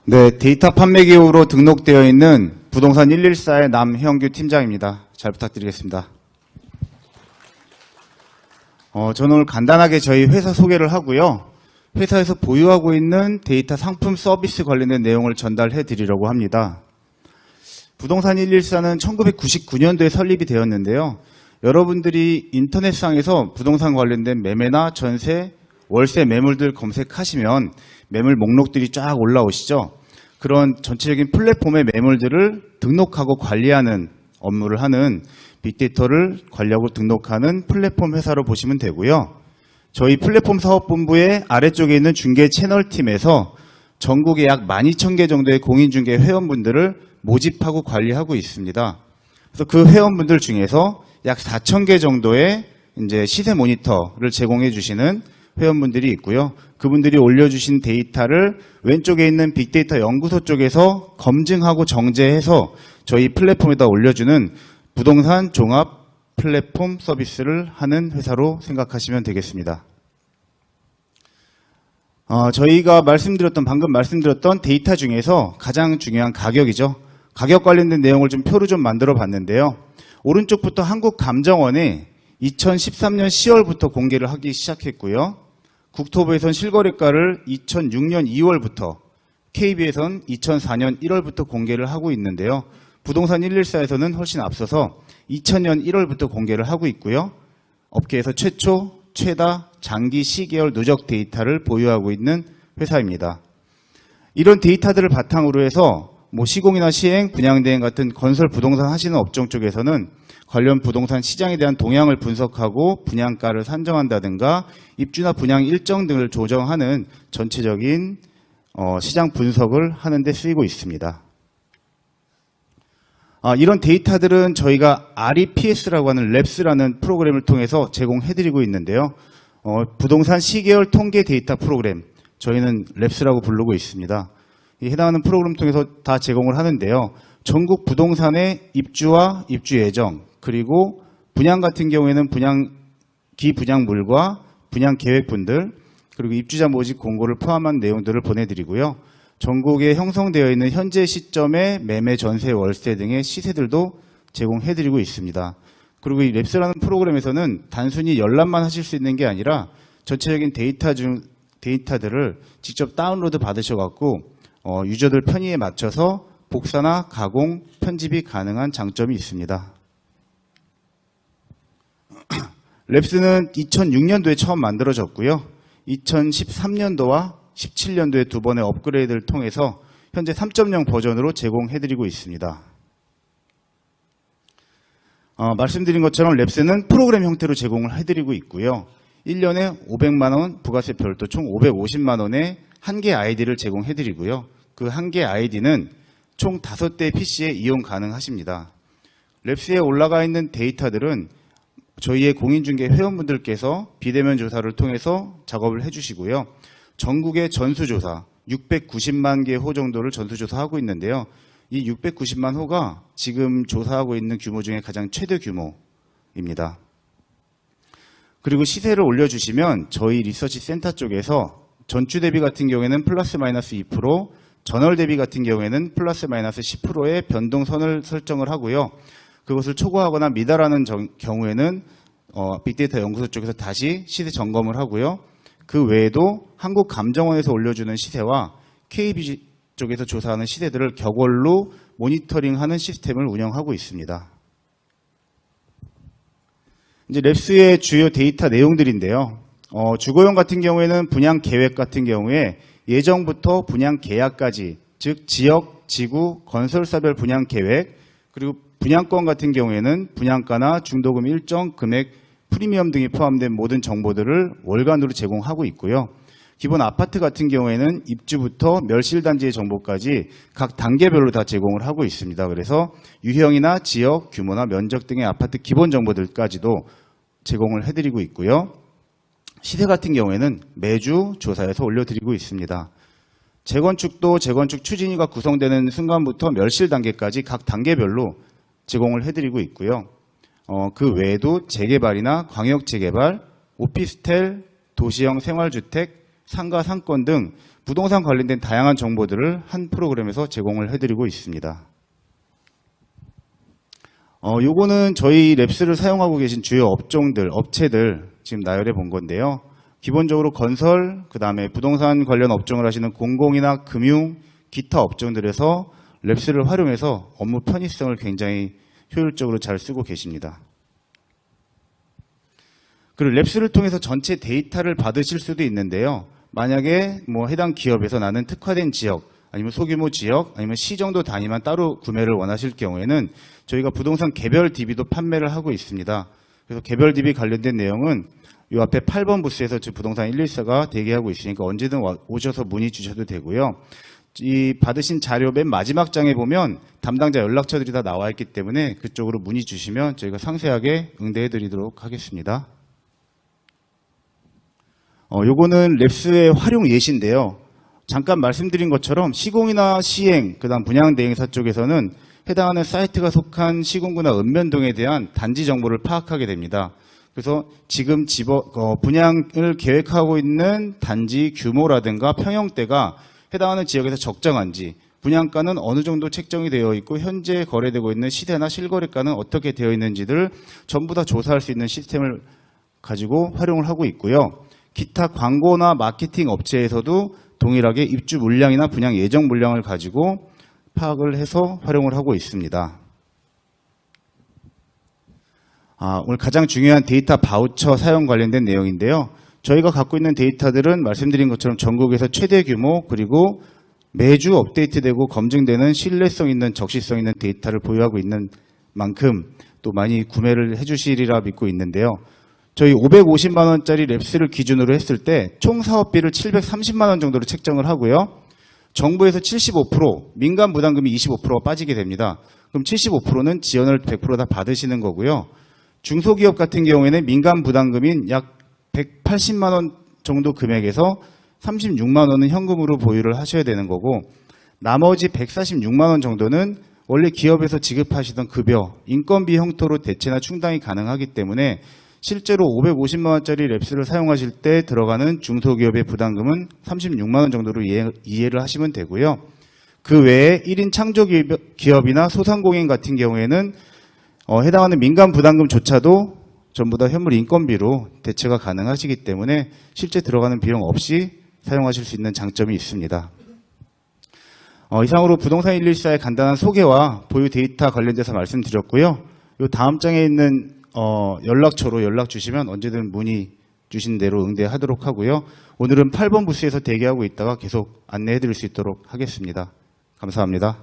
네, 데이터 판매 기업으로 등록되어 있는 부동산 114의 남형규 팀장입니다. 잘 부탁드리겠습니다. 저는 오늘 간단하게 저희 회사 소개를 하고요. 회사에서 보유하고 있는 데이터 상품 서비스 관련된 내용을 전달해 드리려고 합니다. 부동산 114는 1999년도에 설립이 되었는데요. 여러분들이 인터넷상에서 부동산 관련된 매매나 전세, 월세 매물들 검색하시면 매물 목록들이 쫙 올라오시죠. 그런 전체적인 플랫폼의 매물들을 등록하고 관리하는 업무를 하는 빅데이터를 관리하고 등록하는 플랫폼 회사로 보시면 되고요. 저희 플랫폼 사업본부의 아래쪽에 있는 중개 채널팀에서 전국에 약 12,000개 정도의 공인중개 회원분들을 모집하고 관리하고 있습니다. 그래서 그 회원분들 중에서 약 4,000개 정도의 이제 시세 모니터를 제공해 주시는 회원분들이 있고요. 그분들이 올려주신 데이터를 왼쪽에 있는 빅데이터 연구소 쪽에서 검증하고 정제해서 저희 플랫폼에다 올려주는 부동산 종합 플랫폼 서비스를 하는 회사로 생각하시면 되겠습니다. 저희가 방금 말씀드렸던 데이터 중에서 가장 중요한 가격이죠. 가격 관련된 내용을 좀 표로 좀 만들어 봤는데요. 오른쪽부터 한국감정원에 2013년 10월부터 공개를 하기 시작했고요. 국토부에선 실거래가를 2006년 2월부터, KB에선 2004년 1월부터 공개를 하고 있는데요. 부동산 114에서는 훨씬 앞서서 2000년 1월부터 공개를 하고 있고요. 업계에서 최초, 최다, 장기, 시계열 누적 데이터를 보유하고 있는 회사입니다. 이런 데이터들을 바탕으로 해서 시공이나 시행, 분양대행 같은 건설 부동산 하시는 업종 쪽에서는 관련 부동산 시장에 대한 동향을 분석하고 분양가를 산정한다든가 입주나 분양 일정 등을 조정하는 전체적인 시장 분석을 하는 데 쓰이고 있습니다. 이런 데이터들은 저희가 REPS라고 하는 랩스라는 프로그램을 통해서 제공해드리고 있는데요. 부동산 시계열 통계 데이터 프로그램, 저희는 랩스라고 부르고 있습니다. 해당하는 프로그램 통해서 다 제공을 하는데요. 전국 부동산의 입주와 입주 예정, 그리고 분양 같은 경우에는 기분양물과 분양 계획분들, 그리고 입주자 모집 공고를 포함한 내용들을 보내드리고요. 전국에 형성되어 있는 현재 시점의 매매, 전세, 월세 등의 시세들도 제공해드리고 있습니다. 그리고 이 랩스라는 프로그램에서는 단순히 열람만 하실 수 있는 게 아니라 전체적인 데이터들을 직접 다운로드 받으셔갖고 유저들 편의에 맞춰서 복사나 가공, 편집이 가능한 장점이 있습니다. 랩스는 2006년도에 처음 만들어졌고요. 2013년도와 17년도에 두 번의 업그레이드를 통해서 현재 3.0 버전으로 제공해드리고 있습니다. 말씀드린 것처럼 랩스는 프로그램 형태로 제공을 해드리고 있고요. 1년에 500만 원 부가세 별도 총 550만 원의 한 개 아이디를 제공해드리고요. 그 한 개 아이디는 총 5대 PC에 이용 가능하십니다. 랩스에 올라가 있는 데이터들은 저희의 공인중개 회원분들께서 비대면 조사를 통해서 작업을 해주시고요. 전국의 전수조사 690만 개 호 정도를 전수조사하고 있는데요. 이 690만 호가 지금 조사하고 있는 규모 중에 가장 최대 규모입니다. 그리고 시세를 올려주시면 저희 리서치 센터 쪽에서 전주 대비 같은 경우에는 플러스 마이너스 2%, 전월 대비 같은 경우에는 플러스 마이너스 10%의 변동선을 설정을 하고요. 그것을 초과하거나 미달하는 경우에는 빅데이터 연구소 쪽에서 다시 시세 점검을 하고요. 그 외에도 한국감정원에서 올려주는 시세와 KB 쪽에서 조사하는 시세들을 격월로 모니터링하는 시스템을 운영하고 있습니다. 이제 랩스의 주요 데이터 내용들인데요. 주거용 같은 경우에는 분양 계획 같은 경우에 예정부터 분양 계약까지, 즉 지역, 지구, 건설사별 분양 계획, 그리고 분양권 같은 경우에는 분양가나 중도금 일정 금액, 프리미엄 등이 포함된 모든 정보들을 월간으로 제공하고 있고요. 기본 아파트 같은 경우에는 입주부터 멸실단지의 정보까지 각 단계별로 다 제공을 하고 있습니다. 그래서 유형이나 지역, 규모나 면적 등의 아파트 기본 정보들까지도 제공을 해드리고 있고요. 시세 같은 경우에는 매주 조사해서 올려드리고 있습니다. 재건축도 재건축 추진위가 구성되는 순간부터 멸실 단계까지 각 단계별로 제공을 해드리고 있고요. 그 외에도 재개발이나 광역 재개발, 오피스텔, 도시형 생활주택, 상가, 상권 등 부동산 관련된 다양한 정보들을 한 프로그램에서 제공을 해드리고 있습니다. 요거는 저희 랩스를 사용하고 계신 주요 업종들, 업체들 지금 나열해 본 건데요. 기본적으로 건설, 그 다음에 부동산 관련 업종을 하시는 공공이나 금융, 기타 업종들에서 랩스를 활용해서 업무 편의성을 굉장히 효율적으로 잘 쓰고 계십니다. 그리고 랩스를 통해서 전체 데이터를 받으실 수도 있는데요. 만약에 해당 기업에서 나는 특화된 지역, 아니면 소규모 지역, 아니면 시 정도 단위만 따로 구매를 원하실 경우에는 저희가 부동산 개별 DB도 판매를 하고 있습니다. 그래서 개별 DB 관련된 내용은 이 앞에 8번 부스에서 부동산 114가 대기하고 있으니까 언제든 오셔서 문의 주셔도 되고요. 이 받으신 자료 맨 마지막 장에 보면 담당자 연락처들이 다 나와 있기 때문에 그쪽으로 문의 주시면 저희가 상세하게 응대해 드리도록 하겠습니다. 요거는 랩스의 활용 예시인데요. 잠깐 말씀드린 것처럼 시공이나 시행, 그다음 분양대행사 쪽에서는 해당하는 사이트가 속한 시군구나 읍면동에 대한 단지 정보를 파악하게 됩니다. 그래서 지금 분양을 계획하고 있는 단지 규모라든가 평형대가 해당하는 지역에서 적정한지, 분양가는 어느 정도 책정이 되어 있고 현재 거래되고 있는 시세나 실거래가는 어떻게 되어 있는지를 전부 다 조사할 수 있는 시스템을 가지고 활용을 하고 있고요. 기타 광고나 마케팅 업체에서도 동일하게 입주 물량이나 분양 예정 물량을 가지고 파악을 해서 활용을 하고 있습니다. 오늘 가장 중요한 데이터 바우처 사용 관련된 내용인데요. 저희가 갖고 있는 데이터들은 말씀드린 것처럼 전국에서 최대 규모, 그리고 매주 업데이트되고 검증되는 신뢰성 있는 적시성 있는 데이터를 보유하고 있는 만큼 또 많이 구매를 해주시리라 믿고 있는데요. 저희 550만 원짜리 랩스를 기준으로 했을 때 총 사업비를 730만 원 정도로 책정을 하고요. 정부에서 75%, 민간 부담금이 25%가 빠지게 됩니다. 그럼 75%는 지원을 100% 다 받으시는 거고요. 중소기업 같은 경우에는 민간 부담금인 약 180만 원 정도 금액에서 36만 원은 현금으로 보유를 하셔야 되는 거고, 나머지 146만 원 정도는 원래 기업에서 지급하시던 급여, 인건비 형태로 대체나 충당이 가능하기 때문에 실제로 550만 원짜리 랩스를 사용하실 때 들어가는 중소기업의 부담금은 36만 원 정도로 이해를 하시면 되고요. 그 외에 1인 창조기업이나 소상공인 같은 경우에는 해당하는 민간 부담금조차도 전부 다 현물 인건비로 대체가 가능하시기 때문에 실제 들어가는 비용 없이 사용하실 수 있는 장점이 있습니다. 이상으로 부동산 114의 간단한 소개와 보유 데이터 관련돼서 말씀드렸고요. 이 다음 장에 있는 연락처로 연락 주시면 언제든 문의 주신 대로 응대하도록 하고요. 오늘은 8번 부스에서 대기하고 있다가 계속 안내해 드릴 수 있도록 하겠습니다. 감사합니다.